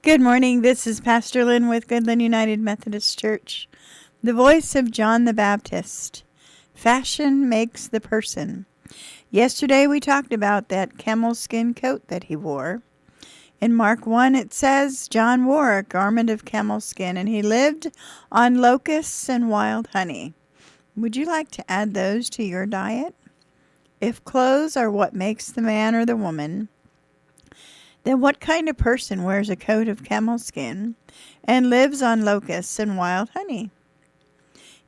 Good morning. This is Pastor Lyn with Goodland United Methodist Church, the voice of John the Baptist. Fashion makes the person. Yesterday we talked about that camel skin coat that he wore. In Mark 1 it says, John wore a garment of camel skin and he lived on locusts and wild honey. Would you like to add those to your diet? If clothes are what makes the man or the woman, then what kind of person wears a coat of camel skin and lives on locusts and wild honey?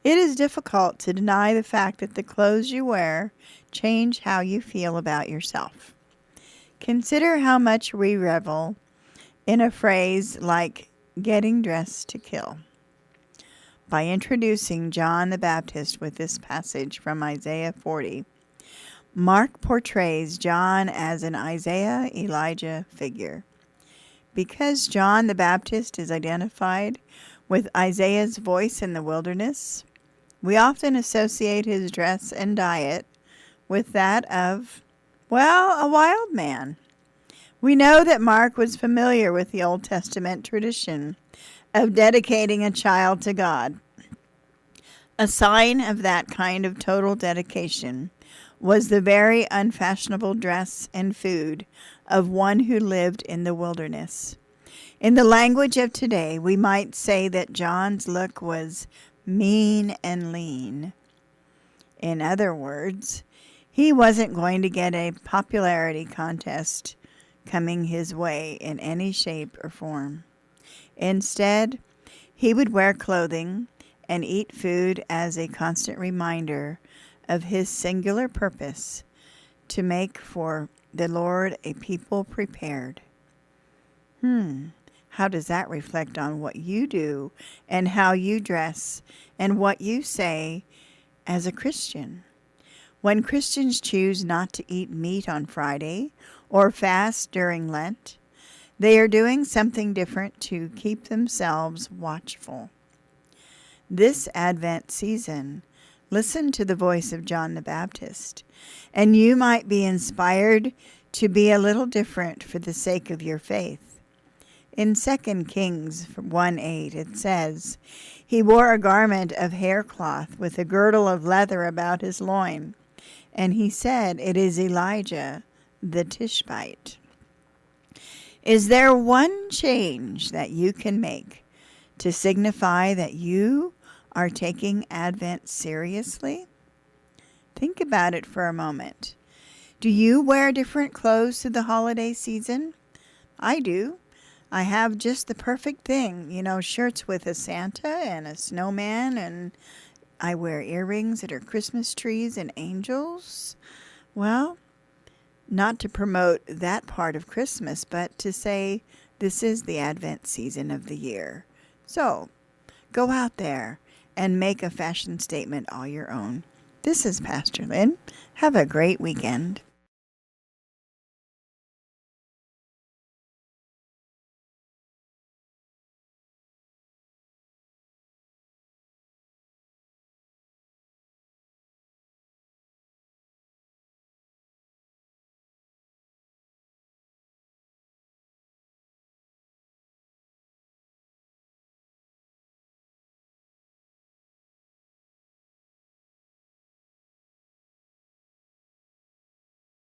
It is difficult to deny the fact that the clothes you wear change how you feel about yourself. Consider how much we revel in a phrase like getting dressed to kill. By introducing John the Baptist with this passage from Isaiah 40, Mark portrays John as an Elijah figure. Because John the Baptist is identified with Isaiah's voice in the wilderness, we often associate his dress and diet with that of, a wild man. We know that Mark was familiar with the Old Testament tradition of dedicating a child to God. A sign of that kind of total dedication was the very unfashionable dress and food of one who lived in the wilderness. In the language of today, we might say that John's look was mean and lean. In other words, he wasn't going to get a popularity contest coming his way in any shape or form. Instead, he would wear clothing and eat food as a constant reminder of his singular purpose to make for the Lord a people prepared. How does that reflect on what you do and how you dress and what you say as a Christian? When Christians choose not to eat meat on Friday or fast during Lent, they are doing something different to keep themselves watchful. This Advent season, listen to the voice of John the Baptist, and you might be inspired to be a little different for the sake of your faith. In 2 Kings 1:8 it says, He wore a garment of haircloth with a girdle of leather about his loin, and he said, It is Elijah the Tishbite. Is there one change that you can make to signify that you are taking Advent seriously? Think about it for a moment. Do you wear different clothes through the holiday season? I do. I have just the perfect thing, shirts with a Santa and a snowman, and I wear earrings that are Christmas trees and angels. Well, not to promote that part of Christmas, but to say this is the Advent season of the year. So, go out there and make a fashion statement all your own. This is Pastor Lyn. Have a great weekend.